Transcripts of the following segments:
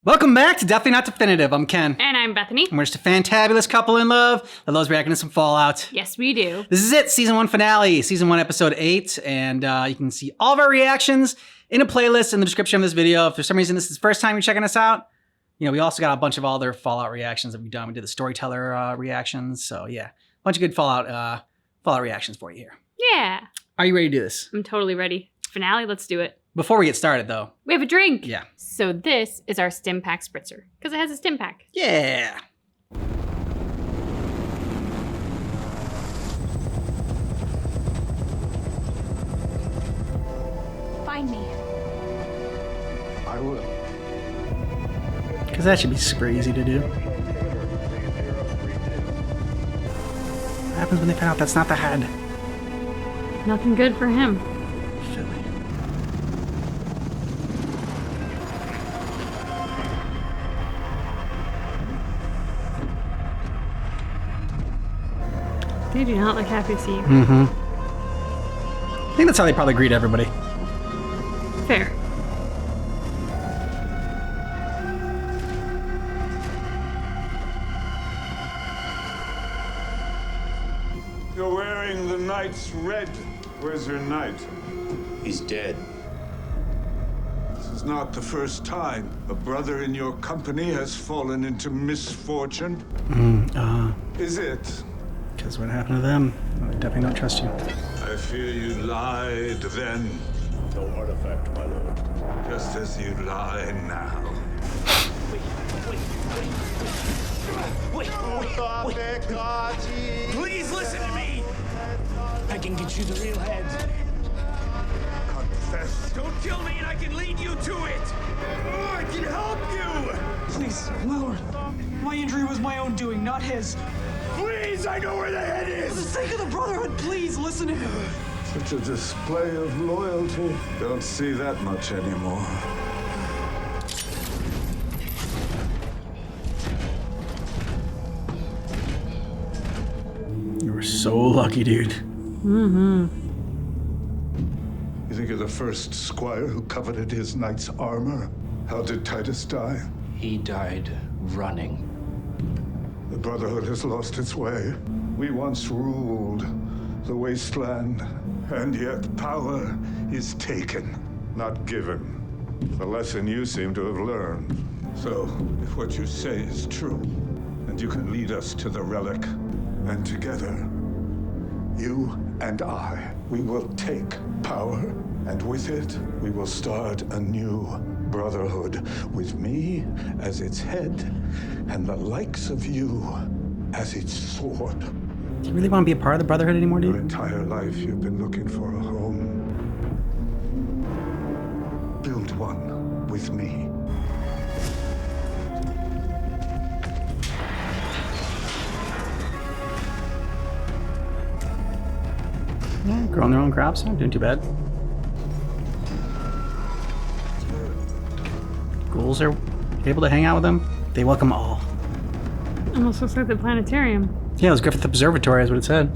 Welcome back to Definitely Not Definitive. I'm Ken. And I'm Bethany. And we're just a fantabulous couple in love that loves reacting to some Fallout. Yes, we do. This is it, Season 1 finale, Season 1, Episode 8. And you can see all of our reactions in a playlist in the description of this video. If for some reason this is the first time you're checking us out, you know, we also got a bunch of other Fallout reactions that we've done. We did the Storyteller reactions. So yeah, a bunch of good Fallout reactions for you here. Yeah. Are you ready to do this? I'm totally ready. Finale, let's do it. Before we get started though. We have a drink. Yeah. So this is our Stim Pack Spritzer, because it has a Stim Pack. Yeah. Find me. I will. Because that should be super easy to do. What happens when they find out that's not the head? Nothing good for him. Philly. They do not look happy to see you. Mm-hmm. I think that's how they probably greet everybody. Fair. You're wearing the knight's red. Where's your knight? He's dead. This is not the first time a brother in your company has fallen into misfortune. Is it? Because what happened to them? I definitely don't trust you. I fear you lied then, No artifact, my lord. just as you lie now. Please listen to me! I can get you the real head. Confess. Don't kill me and I can lead you to it! Oh, I can help you! Please, my lord. My injury was my own doing, not his. Please, I know where the head For the is! sake of the Brotherhood, please listen to him. Such a display of loyalty. Don't see that much anymore. You were so lucky, dude. You think you're the first squire who coveted his knight's armor? How did Titus die? He died running. The Brotherhood has lost its way. We once ruled the wasteland, and yet power is taken, not given. The lesson you seem to have learned. So, if what you say is true, and you can lead us to the relic, and together, you and I, we will take power, and with it, we will start a new brotherhood, with me as its head, and the likes of you as its sword. Do you really want to be a part of the Brotherhood anymore, Your dude? entire life, you've been looking for a home. Build one with me. Yeah, growing their own crops, not doing too bad. Ghouls are able to hang out with them. They welcome all. Almost looks like the planetarium. Yeah, it was Griffith Observatory, is what it said.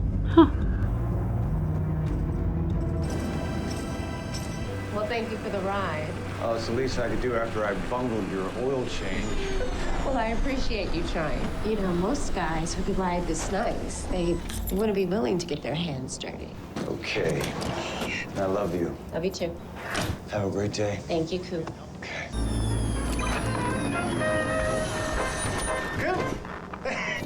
Well, thank you for the ride. Oh, it's the least I could do after I bungled your oil change. Well, I appreciate you trying. You know, most guys who could ride this nice, they wouldn't be willing to get their hands dirty. Okay. I love you. Love you too. Have a great day. Thank you, Coop. Okay.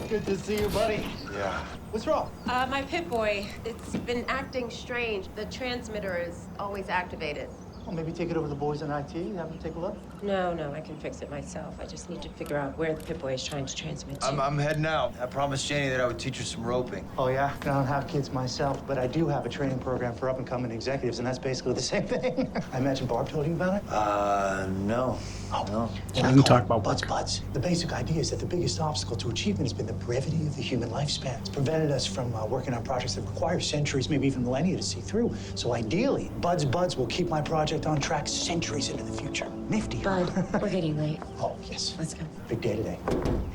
Good to see you, buddy. Yeah. What's wrong? My Pip-Boy, it's been acting strange. The transmitter is always activated. Well, maybe take it over to the boys in IT, have them take a look. No, I can fix it myself. I just need to figure out where the Pip-Boy is trying to transmit to. I'm heading out. I promised Janie that I would teach her some roping. Oh, yeah? I don't have kids myself, but I do have a training program for up-and-coming executives, and that's basically the same thing. I imagine Barb told you about it? No. Oh, No. She doesn't talk about Buds, work. Buds. The basic idea is that the biggest obstacle to achievement has been the brevity of the human lifespan. It's prevented us from working on projects that require centuries, maybe even millennia to see through. So ideally, Buds will keep my project on track centuries into the future. Nifty. Bud, we're getting late. Oh, yes. Let's go. Big day today.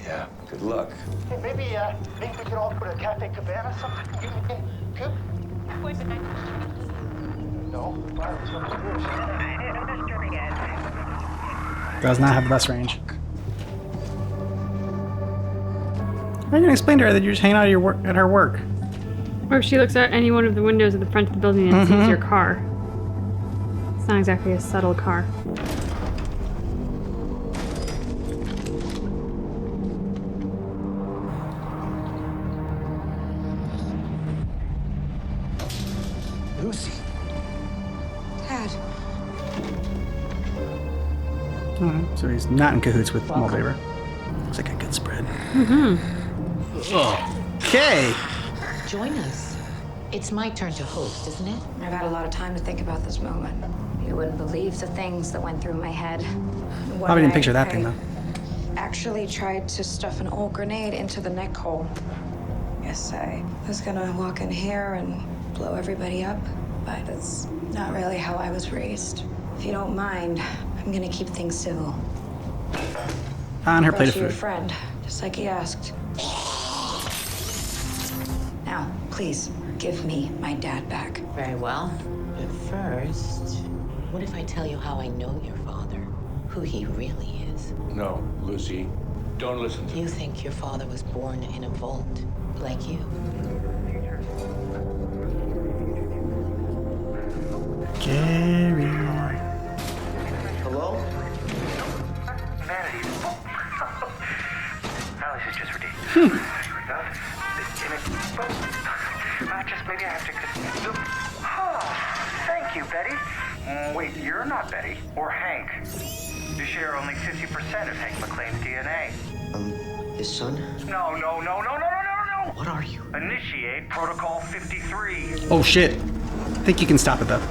Yeah. Good luck. Hey, maybe we could all put a Cafe Cabana something. Coop? No? Does not have the best range. are you gonna explain to her that you're just hanging out at her work? Or if she looks out any one of the windows at the front of the building and sees your car. It's not exactly a subtle car. Lucy. Dad. Alright, so he's not in cahoots with Moldaver. Looks like a good spread. Okay. Join us. It's my turn to host, isn't it? I've had a lot of time to think about this moment. You wouldn't believe the things that went through my head. Probably didn't picture that thing though. Actually tried to stuff an old grenade into the neck hole. Yes, I was gonna walk in here and blow everybody up, but that's not really how I was raised. If you don't mind, I'm gonna keep things civil. On her plate of Brought you your food. friend, just like he asked. Now, please, give me my dad back. Very well. But first, what if I tell you how I know your father? Who he really is? No, Lucy. Don't listen to You think your father was born in a vault, like you? Gary. Hello? Vanity. Now this is just ridiculous. Just maybe I have to. Oh, thank you, Betty. Wait, you're not Betty or Hank. You share only 50% of Hank McClane's DNA. His son? No. What are you? Initiate Protocol 53. Oh shit. I think you can stop it though. No,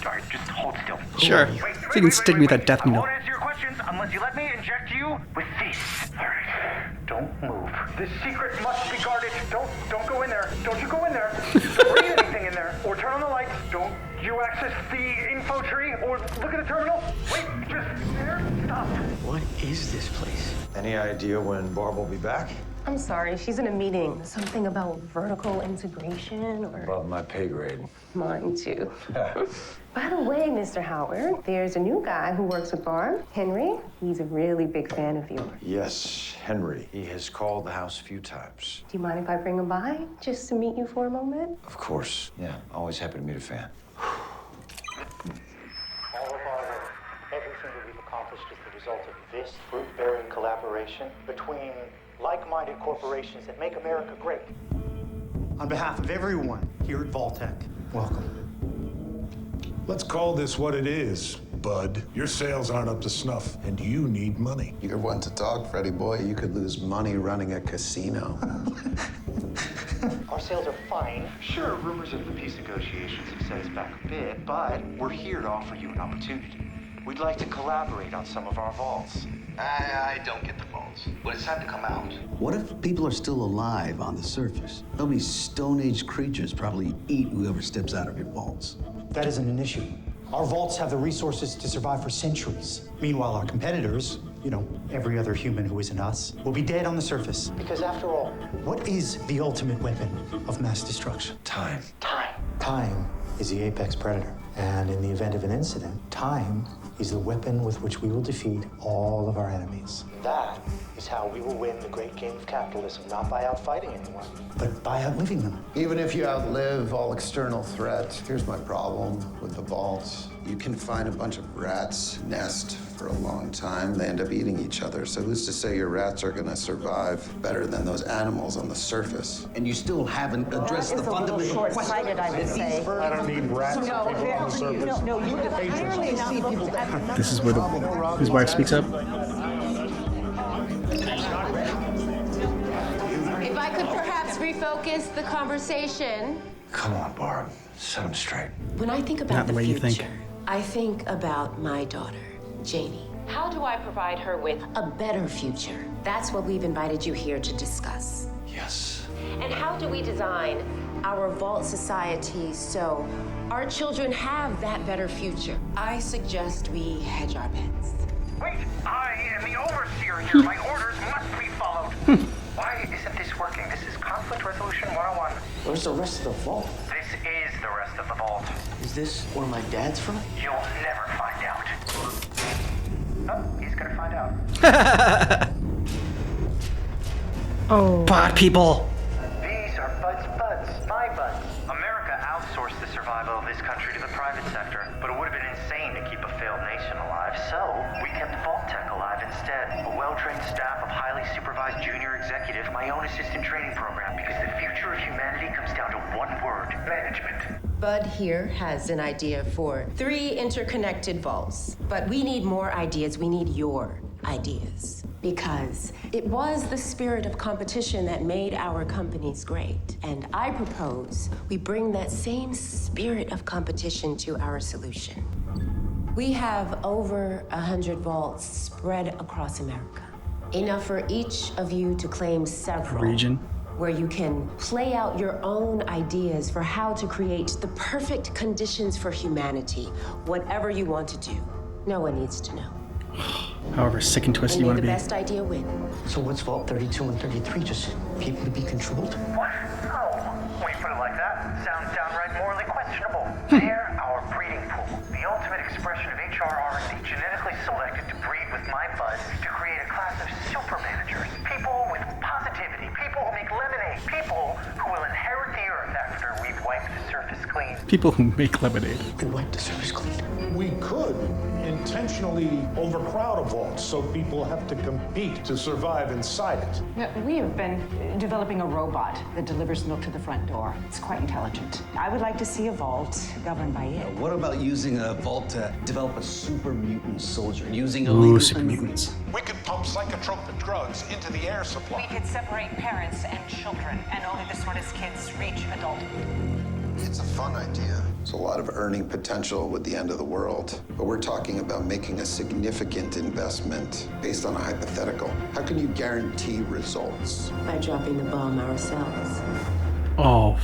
sorry, just hold still. Sure. Wait, So you can stick me with that death I needle. won't answer your questions unless you let me inject you with this. All right, don't move. This secret must be guarded. Don't go in there. Don't you go in there. Don't read anything in there, or turn on the lights. Don't you access the info tree, or look at the terminal. Wait, just there. Stop. What is this place? Any idea when Barb will be back? I'm sorry, she's in a meeting. Something about vertical integration or Above my pay grade. mine too. By the way, Mr. Howard, there's a new guy who works with Barb, Henry. He's a really big fan of yours. Yes, Henry. He has called the house a few times. Do you mind if I bring him by just to meet you for a moment? Of course. Yeah, always happy to meet a fan. All of our work, everything that we've accomplished is the result of this fruit-bearing collaboration between like-minded corporations that make America great. On behalf of everyone here at Vaultec, welcome. Let's call this what it is, bud. Your sales aren't up to snuff, and you need money. You're one to talk, Freddie boy. You could lose money running a casino. Our sales are fine. Sure, rumors of the peace negotiations have set us back a bit, but we're here to offer you an opportunity. We'd like to collaborate on some of our vaults. I don't get the vaults. When it's time to come out. What if people are still alive on the surface? There'll be Stone Age creatures probably eat whoever steps out of your vaults. That isn't an issue. Our vaults have the resources to survive for centuries. Meanwhile, our competitors, every other human who isn't us, will be dead on the surface. Because after all, what is the ultimate weapon of mass destruction? Time. Time is the apex predator. And in the event of an incident, time is the weapon with which we will defeat all of our enemies. That is how we will win the great game of capitalism, not by outfighting anyone, but by outliving them. Even if you outlive all external threats, here's my problem with the vaults. You can find a bunch of rats nest for a long time. They end up eating each other. So who's to say your rats are gonna survive better than those animals on the surface? And you still haven't addressed the fundamental short-sighted, I would say. I don't need rats and people on the surface. This is where his wife speaks up. If I could perhaps refocus the conversation. Come on, Barb. Set him straight. When I think about Not the way you think. I think about my daughter, Janie. How do I provide her with a better future? That's what we've invited you here to discuss. Yes. And how do we design our vault society so our children have that better future? I suggest we hedge our bets. Wait, I am the overseer here. My orders must be followed. Why isn't this working? This is conflict resolution 101. Where's the rest of the vault? This is the rest of the vault. Is this where my dad's from? You'll never find out. Oh, he's gonna find out. Oh. Bot people. These are Bud's buds, my buds. America outsourced the survival of this country to the private sector, but it would have been insane to keep a failed nation alive, so we kept Vault Tech alive instead. A well-trained staff of highly supervised junior executives, my own assistant training program, because the future of humanity comes down to one word: management. Bud here has an idea for 3 interconnected vaults, but we need more ideas. We need your ideas. Because it was the spirit of competition that made our companies great. And I propose we bring that same spirit of competition to our solution. We have over 100 vaults spread across America. Enough for each of you to claim several. Region. Where you can play out your own ideas for how to create the perfect conditions for humanity, whatever you want to do. No one needs to know. However sick and twisted you And want to may be. the best idea win. So what's Vault 32 and 33? Just people to be controlled? What? Oh, when you put it like that, it sounds downright morally questionable. They're our breeding pool, the ultimate expression of HRR&D, genetically selected to breed with my buds to create a class of super managers. People with positivity, people who make lemonade, people who will inherit the earth after we've wiped the surface clean. People who make lemonade. We wipe the surface clean. We could intentionally overcrowd a vault so people have to compete to survive inside it. We have been developing a robot that delivers milk to the front door. It's quite intelligent. I would like to see a vault governed by it. What about using a vault to develop a super mutant soldier? Using Ooh, super mutants. We could pump psychotropic drugs into the air supply. We could separate parents and children, and only the smartest kids reach adulthood. It's a fun idea. There's a lot of earning potential with the end of the world, but we're talking about making a significant investment based on a hypothetical. How can you guarantee results? By dropping the bomb ourselves. Oh.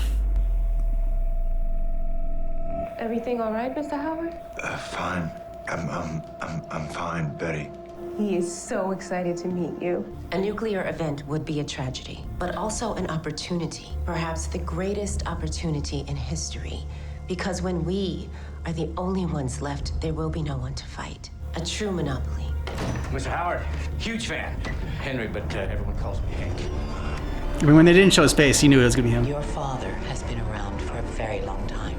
Everything all right, Mr. Howard? Fine. I'm fine, Betty. He is so excited to meet you. A nuclear event would be a tragedy, but also an opportunity. Perhaps the greatest opportunity in history. Because when we are the only ones left, there will be no one to fight. A true monopoly. Mr. Howard, huge fan. Henry, but everyone calls me Hank. I mean, when they didn't show his face, he knew it was going to be him. Your father has been around for a very long time.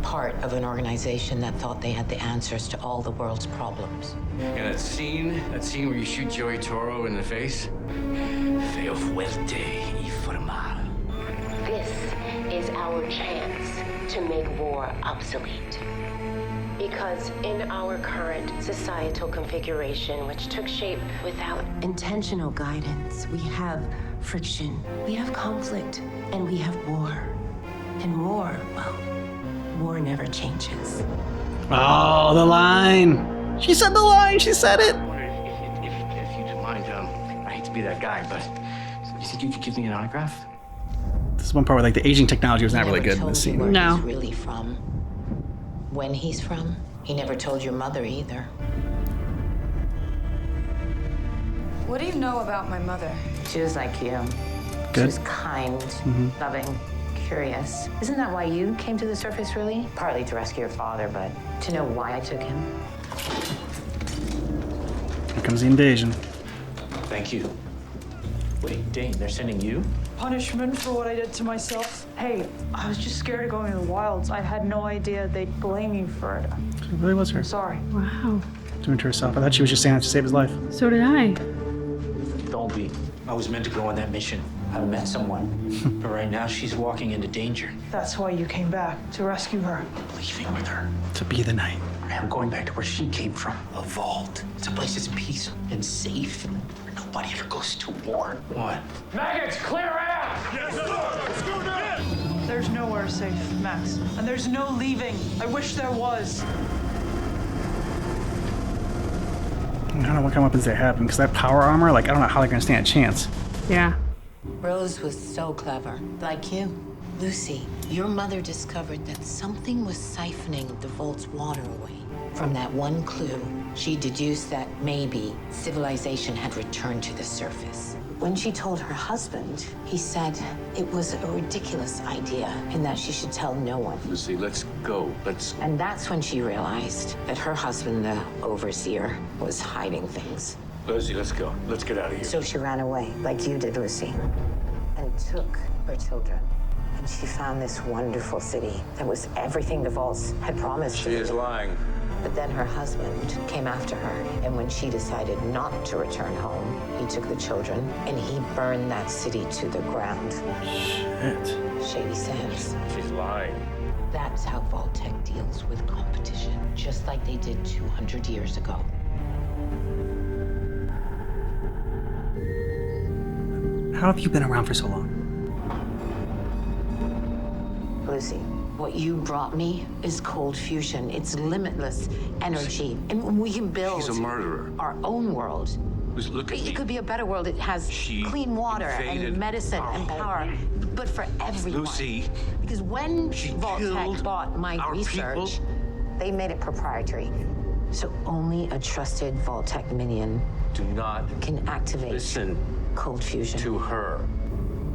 Part of an organization that thought they had the answers to all the world's problems. And that scene where you shoot Joey Toro in the face? Feo fuerte y formal. This is our chance to make war obsolete. Because in our current societal configuration, which took shape without intentional guidance, we have friction, we have conflict, and we have war. And war, well, war never changes. Oh, the line. She said the line. She said it. If you don't mind, I hate to be that guy, but you think you could give me an autograph? This is one part where like the aging technology was not really Never good in told this you scene. where No. he's really from. When he's from. He never told your mother either. What do you know about my mother? She was like you. She Good. was kind, loving, curious. Isn't that why you came to the surface, really? Partly to rescue your father, but to know why I took him. Here comes the invasion. Thank you. Wait, Dane, they're sending you? Punishment for what I did to myself. Hey, I was just scared of going to the wilds. I had no idea they'd blame me for it. It really was her. I'm sorry. Wow. Doing it to herself. I thought she was just saying that to save his life. So did I. Don't be. I was meant to go on that mission. I met someone. But right now, she's walking into danger. That's why you came back, to rescue her. I'm leaving with her. To be the knight. I'm going back to where she came from. A vault. It's a place that's peaceful and safe. Where nobody ever goes to war. What? Maggots, clear out! Yes, sir! Let's go now! There's nowhere safe, Max. And there's no leaving. I wish there was. I don't know what kind of weapons they have, because that power armor, like, I don't know how they're going to stand a chance. Yeah. Rose was so clever. Like you. Lucy, your mother discovered that something was siphoning the vault's water away. From that one clue, she deduced that maybe civilization had returned to the surface. When she told her husband, he said it was a ridiculous idea and that she should tell no one. Lucy, let's go. Let's... And that's when she realized that her husband, the overseer, was hiding things. Lucy, let's go. Let's get out of here. So she ran away, like you did, Lucy, and took her children. And she found this wonderful city that was everything the vaults had promised. She is lying. But then her husband came after her, and when she decided not to return home, he took the children and he burned that city to the ground. Shit. Shady Sands. She's lying. That's how Vault-Tec deals with competition, just like they did 200 years ago. How have you been around for so long? Lucy, what you brought me is cold fusion. It's limitless energy, and we can build She's a murderer. our own world. Lucy, look at me. It could be a better world. It has clean water invaded and medicine our and home. power, but for everyone. Lucy. Because when Vault-Tec killed bought my our research, they made it proprietary. So only a trusted Vault-Tec minion Do not can activate listen cold fusion. to her.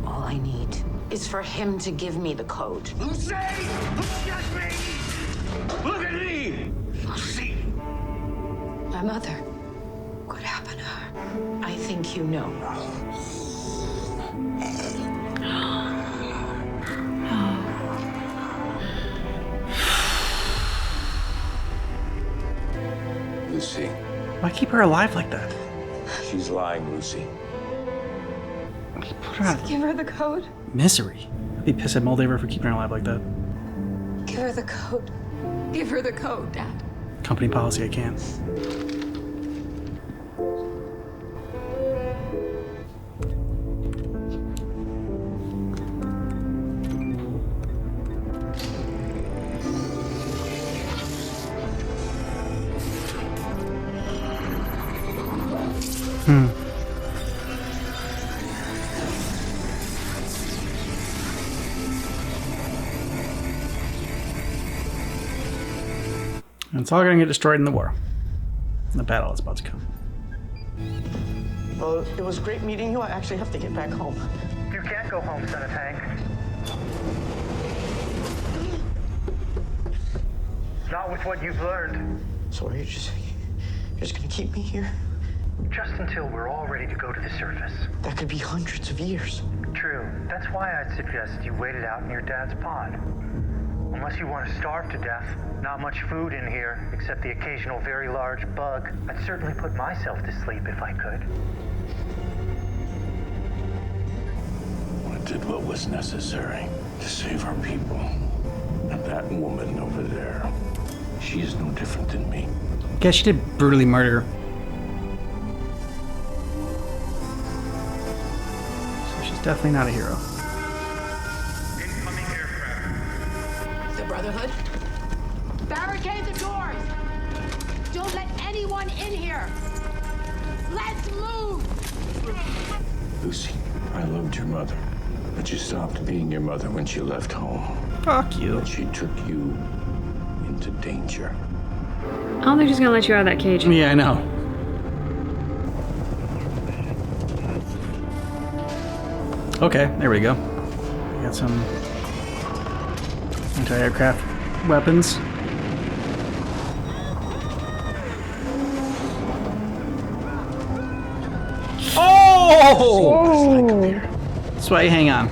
All I need is for him to give me the code. Lucy! Look at me! Look at me! Lucy! My mother. What happened to her? I think you know. Lucy. Why keep her alive like that? She's lying, Lucy. Put her out of Give her the code. misery. I'd be pissed at Moldaver for keeping her alive like that. Give her the code. Give her the code, Dad. Company policy, I can't. And it's all gonna get destroyed in the war. The battle is about to come. Well, it was great meeting you. I actually have to get back home. You can't go home, Son of Tank. Not with what you've learned. So are you just gonna keep me here? Just until we're all ready to go to the surface. That could be hundreds of years. True. That's why I'd suggest you wait it out in your dad's pod. Unless you want to starve to death, not much food in here, except the occasional very large bug. I'd certainly put myself to sleep if I could. I did what was necessary to save our people. And that woman over there, she is no different than me. Guess she did brutally murder. So she's definitely not a hero. The Brotherhood? Barricade the doors! Don't let anyone in here! Let's move! Lucy, I loved your mother, but you stopped being your mother when she left home. Fuck you. And she took you into danger. I don't think she's gonna let you out of that cage. Yeah, I know. Okay, there we go. We got some anti-aircraft weapons. Oh! That's why you hang on.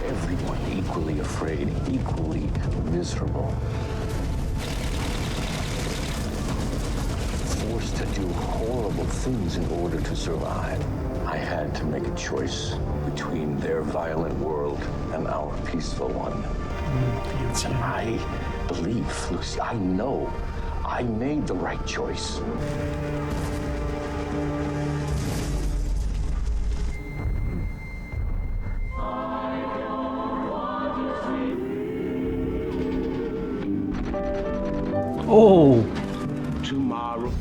Everyone equally afraid, equally miserable. Forced to do horrible things in order to survive. I had to make a choice between their violent world and our peaceful one. And I believe, Lucy, I know I made the right choice. Oh! Tomorrow.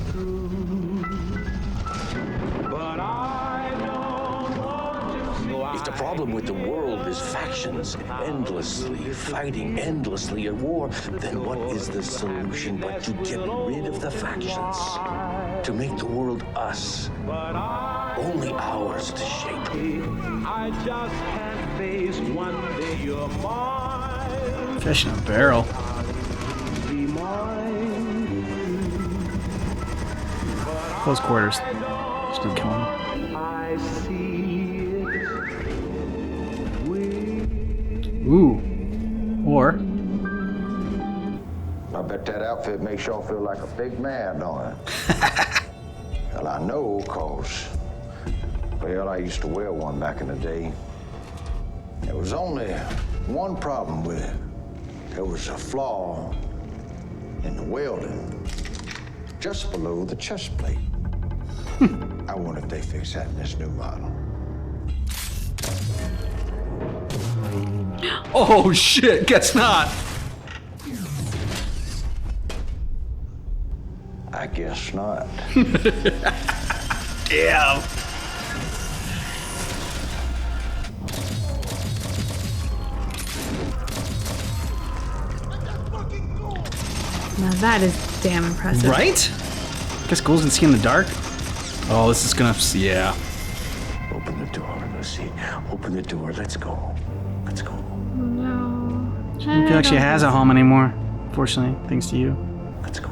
If the problem with the world is factions endlessly fighting endlessly at war, then what is the solution but to get rid of the factions? To make the world us. Only ours to shape. I just can't face one day you're mine. Fish in a barrel. Be mine. Close quarters. Just gonna kill him. I see it. Ooh. Or. I bet that outfit makes y'all feel like a big man, don't it? Well, I know, cause, well, I used to wear one back in the day. There was only one problem with it. There was a flaw in the welding, just below the chest plate. I wonder if they fix that in this new model. Oh shit, guess not. I guess not. Damn. Now that is damn impressive. Right? Guess ghouls can see in the dark. Oh, this is gonna, yeah. Open the door, Lucy. Open the door. Let's go. Let's go. No. I don't feel like she has a home anymore. Fortunately, thanks to you. Let's go.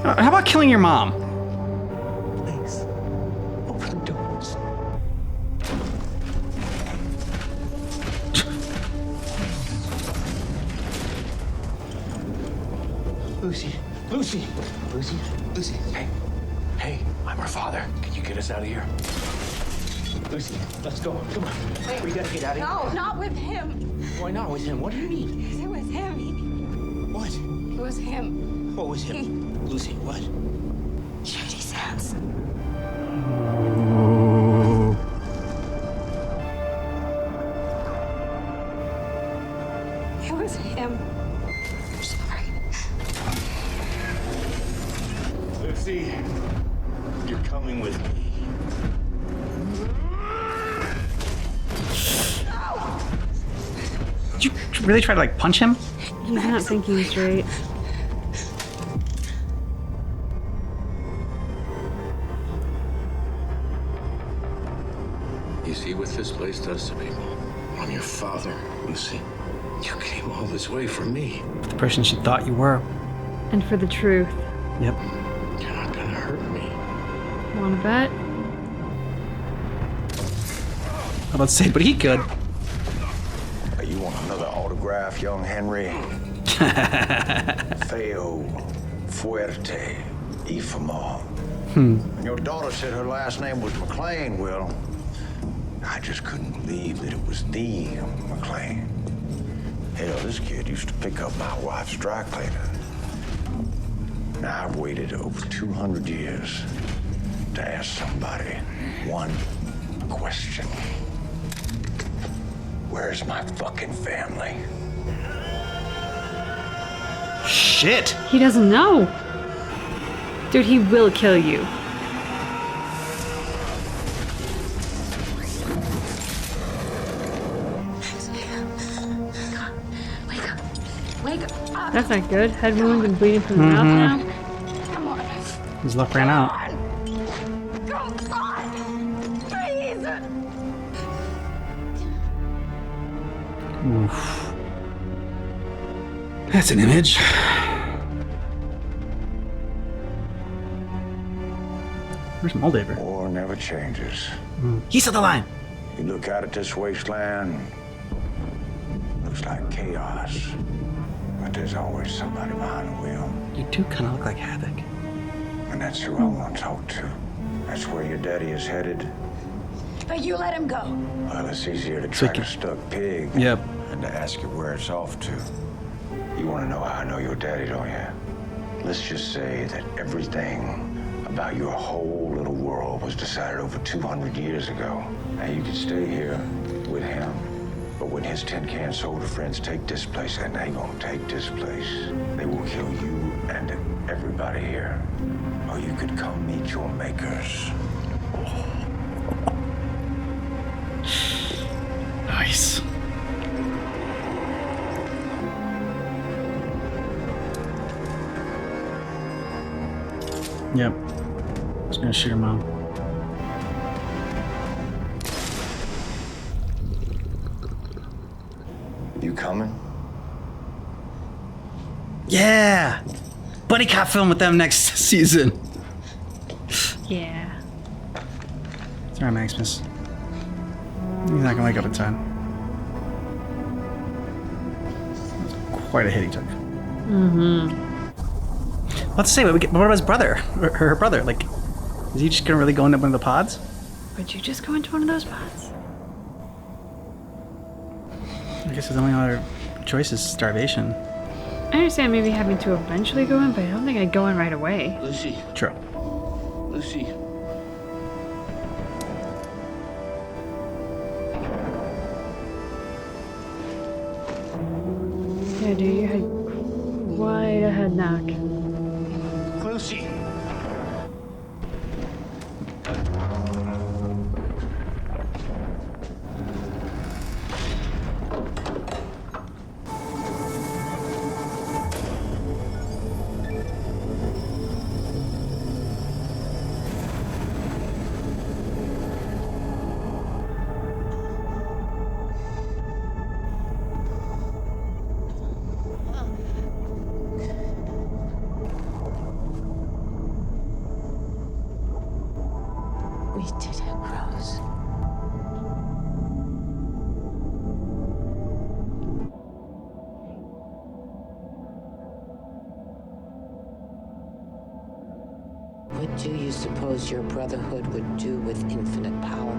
How about killing your mom? Please. Open the doors. Lucy. Lucy. Lucy. Lucy. Hey. Hey, I'm her father. Can you get us out of here? Lucy, let's go. Come on. Wait. We gotta get out of No, here. not with him. Why not with him? What do you mean? It was him. What? It was him. What was him? Lucy, what? Shady Sands. It was him. I'm sorry. Lucy, you're coming with me. Did you really try to like punch him? He's not thinking straight. You see what this place does to people? I'm your father, Lucy. You came all this way for me. The person she thought you were. And for the truth. Yep. You're not gonna hurt me. Wanna bet? I was about to say, but he could. You want another autograph, young Henry? Feo Fuerte Ifama. Your daughter said her last name was McLean. Well, I just couldn't believe that it was the McLean. Hell, this kid used to pick up my wife's dry cleaner. Now I've waited over 200 years to ask somebody one question. Where's my fucking family? Shit. He doesn't know. Dude, he will kill you. Wake up. Wake up. That's not good. Head wounds and bleeding from the mouth now. Come on. His luck ran out. Come on. Please. Oof. That's an image. Where's Moldaver? War never changes. He saw the line. You look out at this wasteland, looks like chaos. But there's always somebody behind the wheel. You do kind of look like Havoc. And that's who I want to talk to. That's where your daddy is headed. But you let him go. Well, it's easier to track a stuck pig Yep. than to ask you where it's off to. You want to know how I know your daddy, don't you? Let's just say that everything about your whole little world was decided over 200 years ago. Now you can stay here with him, but when his tin can soldier friends take this place, and they gonna take this place, they will kill you and everybody here. Or you could come meet your makers. Nice. Yep. Just gonna shoot her mom. You coming? Yeah. Buddy cop film with them next season. Yeah. Sorry, Maximus. He's not gonna wake up in time. Quite a hit he took. Let's say, what about his brother? Or her brother? Like, is he just gonna really go into one of the pods? Would you just go into one of those pods? I guess his only other choice is starvation. I understand maybe having to eventually go in, but I don't think I'd go in right away. Lucy. True. Lucy. Yeah, dude, you had quite a head knock. Lucy. We did it, Rose. What do you suppose your brotherhood would do with infinite power?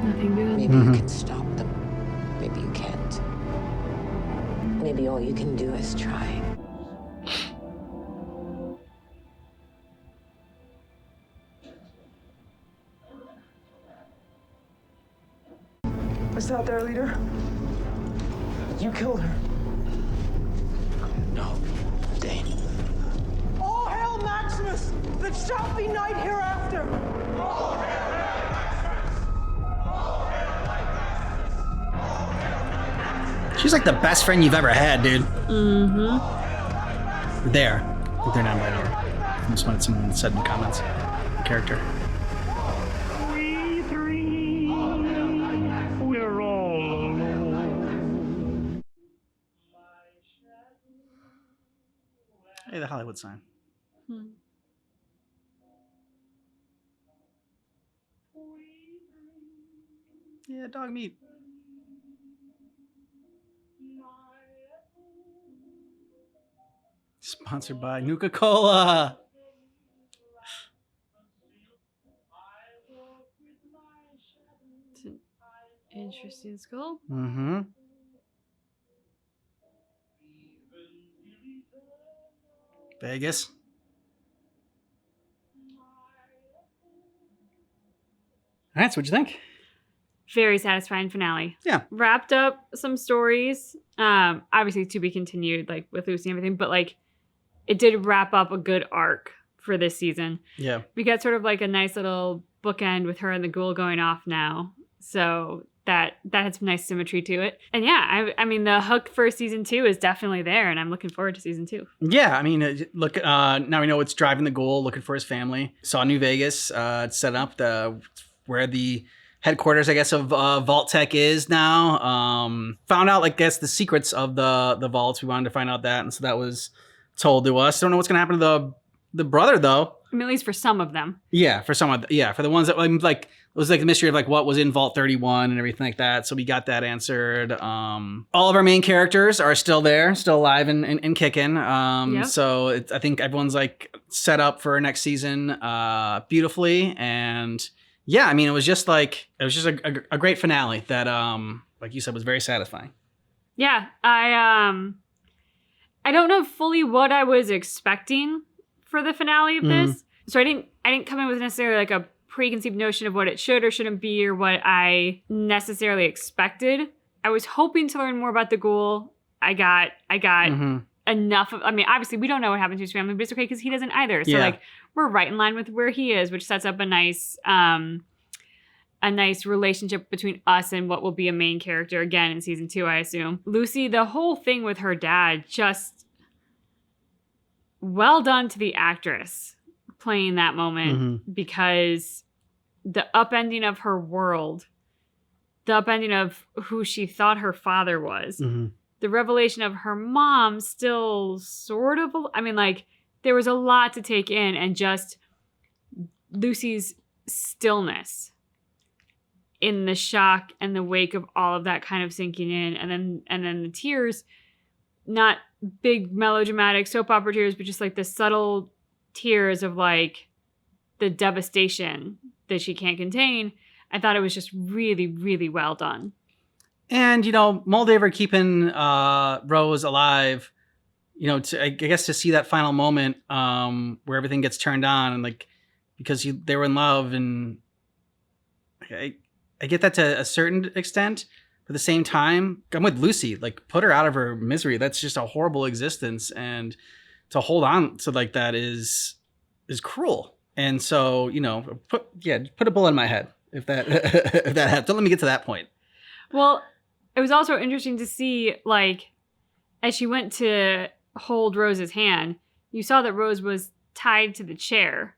Nothing good. Maybe you can stop them. Maybe you can't. Maybe all you can do is try. Is that their leader? You killed her. No, Dane. All hail Maximus! There shall be night hereafter! She's like the best friend you've ever had, dude. Mm-hmm. There. I think they're not by there. I just wanted someone said in the comments. Character. We three, we're all alone. Hey, the Hollywood sign. Yeah, dog meat. Sponsored by Nuka-Cola. It's an interesting skull. Mm-hmm. Vegas. All right, so what'd you think? Very satisfying finale. Yeah. Wrapped up some stories. Obviously to be continued, like with Lucy and everything, but like it did wrap up a good arc for this season. Yeah. We got sort of like a nice little bookend with her and the ghoul going off now. So that had some nice symmetry to it. And yeah, I mean the hook for season 2 is definitely there, and I'm looking forward to season 2. Yeah, I mean, look. Now we know it's driving the ghoul, looking for his family. Saw New Vegas. It's set up where the headquarters, I guess, of Vault Tech is now. Found out, I guess, the secrets of the vaults. We wanted to find out that, and so that was told to us. Don't know what's gonna happen to the brother though. I mean, at least for some of them. Yeah, for some of for the ones that like it was like the mystery of like what was in Vault 31 and everything like that. So we got that answered. All of our main characters are still there, still alive and kicking. Yep. So I think everyone's like set up for next season beautifully. And yeah, I mean, it was just a great finale that like you said was very satisfying. Yeah, I don't know fully what I was expecting for the finale of this. So I didn't come in with necessarily like a preconceived notion of what it should or shouldn't be or what I necessarily expected. I was hoping to learn more about the ghoul. I got enough of, I mean, obviously we don't know what happened to his family, but it's okay because he doesn't either. So like we're right in line with where he is, which sets up a nice relationship between us and what will be a main character again in season 2, I assume. Lucy, the whole thing with her dad, just well done to the actress playing that moment because the upending of her world, the upending of who she thought her father was, the revelation of her mom still sort of, I mean, like, there was a lot to take in, and just Lucy's stillness in the shock and the wake of all of that kind of sinking in, and then the tears, not big melodramatic soap opera tears, but just like the subtle tears of like the devastation that she can't contain. I thought it was just really, really well done. And, you know, Moldaver keeping Rose alive, you know, I guess to see that final moment where everything gets turned on, and like, because they were in love, and I get that to a certain extent. But at the same time, I'm with Lucy. Like, put her out of her misery. That's just a horrible existence, and to hold on to like that is cruel. And so, you know, put a bullet in my head if that if that happens. Don't let me get to that point. Well, it was also interesting to see, like, as she went to hold Rose's hand, you saw that Rose was tied to the chair,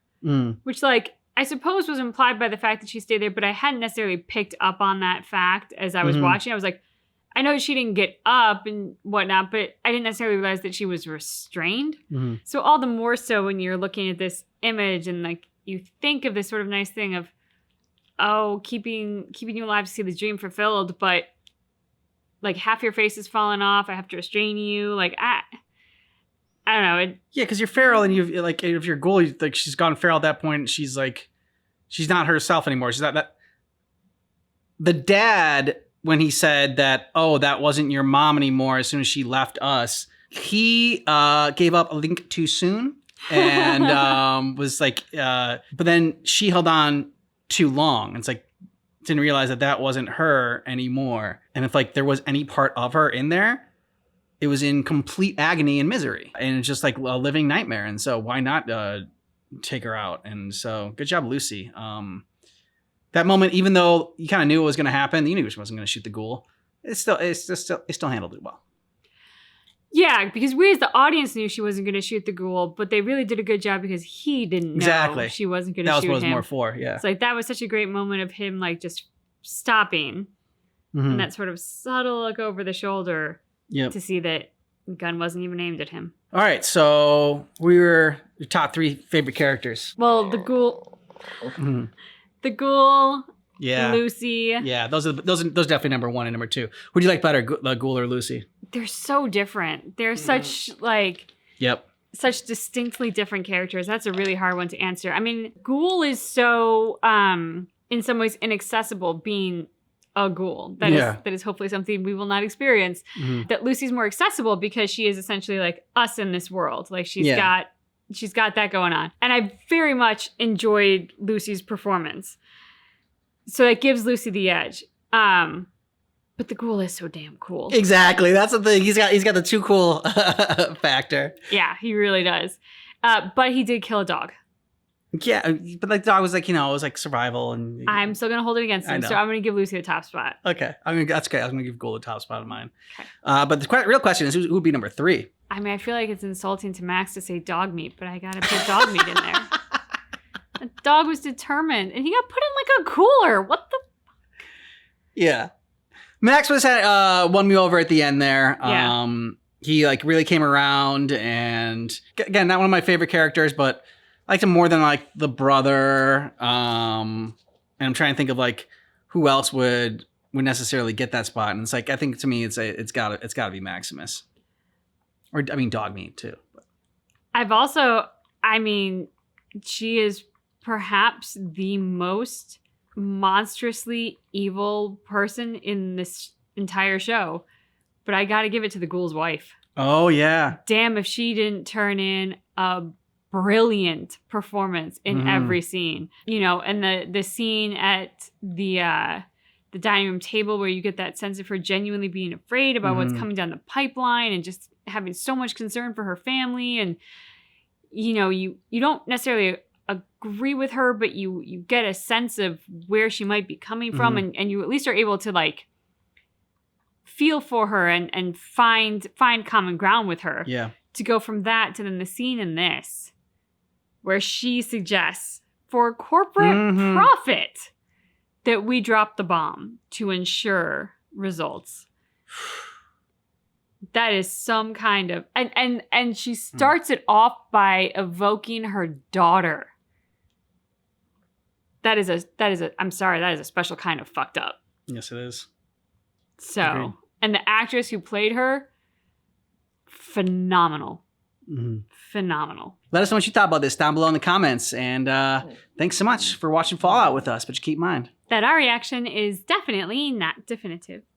which, like, I suppose was implied by the fact that she stayed there, but I hadn't necessarily picked up on that fact as I was watching. I was like, I know she didn't get up and whatnot, but I didn't necessarily realize that she was restrained. So all the more so when you're looking at this image and, like, you think of this sort of nice thing of, oh, keeping you alive to see the dream fulfilled, but like half your face is falling off. I have to restrain you. Like, I don't know. Yeah, because you're feral, and you've like, if you're ghoul, like, she's gone feral at that point. And she's like, she's not herself anymore. She's not that. The dad, when he said that, oh, that wasn't your mom anymore, as soon as she left us, he gave up a link too soon, and was like, but then she held on too long. It's like, didn't realize that wasn't her anymore. And if like there was any part of her in there, it was in complete agony and misery, and it's just like a living nightmare. And so why not take her out? And so good job, Lucy. That moment, even though you kind of knew it was going to happen, you knew she wasn't going to shoot the ghoul. It still handled it well. Yeah, because we as the audience knew she wasn't going to shoot the ghoul, but they really did a good job because he didn't know she wasn't going to shoot him. That was what it was more for, yeah. It's like, that was such a great moment of him, like, just stopping, and that sort of subtle look over the shoulder to see that the gun wasn't even aimed at him. All right, so we were your top 3 favorite characters. Well, the ghoul, the ghoul, yeah, Lucy, yeah, those definitely number 1 and number 2. Who do you like better, the ghoul or Lucy? They're so different. They're such such distinctly different characters. That's a really hard one to answer. I mean, ghoul is so in some ways inaccessible, being a ghoul. That is hopefully something we will not experience. That Lucy's more accessible because she is essentially like us in this world. Like, she's got that going on. And I very much enjoyed Lucy's performance. So that gives Lucy the edge. But the ghoul is so damn cool. Exactly. That's the thing. He's got the too cool factor. Yeah, he really does. But he did kill a dog. Yeah, but like the dog was like, you know, it was like survival, and I'm still gonna hold it against him. So I'm gonna give Lucy the top spot. Okay, that's okay. I was gonna give Ghoul the top spot of mine. Okay. But the real question is, who would be number 3? I mean, I feel like it's insulting to Max to say dog meat, but I gotta put dog meat in there. The dog was determined, and he got put in like a cooler. What the? Yeah. Max was won me over at the end there. Yeah. He like really came around, and again, not one of my favorite characters, but I liked him more than like the brother. And I'm trying to think of like who else would necessarily get that spot. And it's like, I think to me, it's gotta be Maximus, or I mean Dog Meat too. She is perhaps the most monstrously evil person in this entire show, but I gotta give it to the ghoul's wife. Oh yeah. Damn if she didn't turn in a brilliant performance in every scene. You know, and the scene at the dining room table where you get that sense of her genuinely being afraid about what's coming down the pipeline and just having so much concern for her family. And, you know, you don't necessarily agree with her, but you get a sense of where she might be coming from, and you at least are able to like feel for her and find common ground with her. Yeah. To go from that to then the scene in this where she suggests for corporate profit that we drop the bomb to ensure results. That is some kind of and she starts it off by evoking her daughter. That is a I'm sorry, that is a special kind of fucked up. Yes, it is. So, Agreed. and the actress who played her, phenomenal. Mhm. Phenomenal. Let us know what you thought about this down below in the comments. And thanks so much for watching Fallout with us. But you keep in mind That our reaction is definitely not definitive.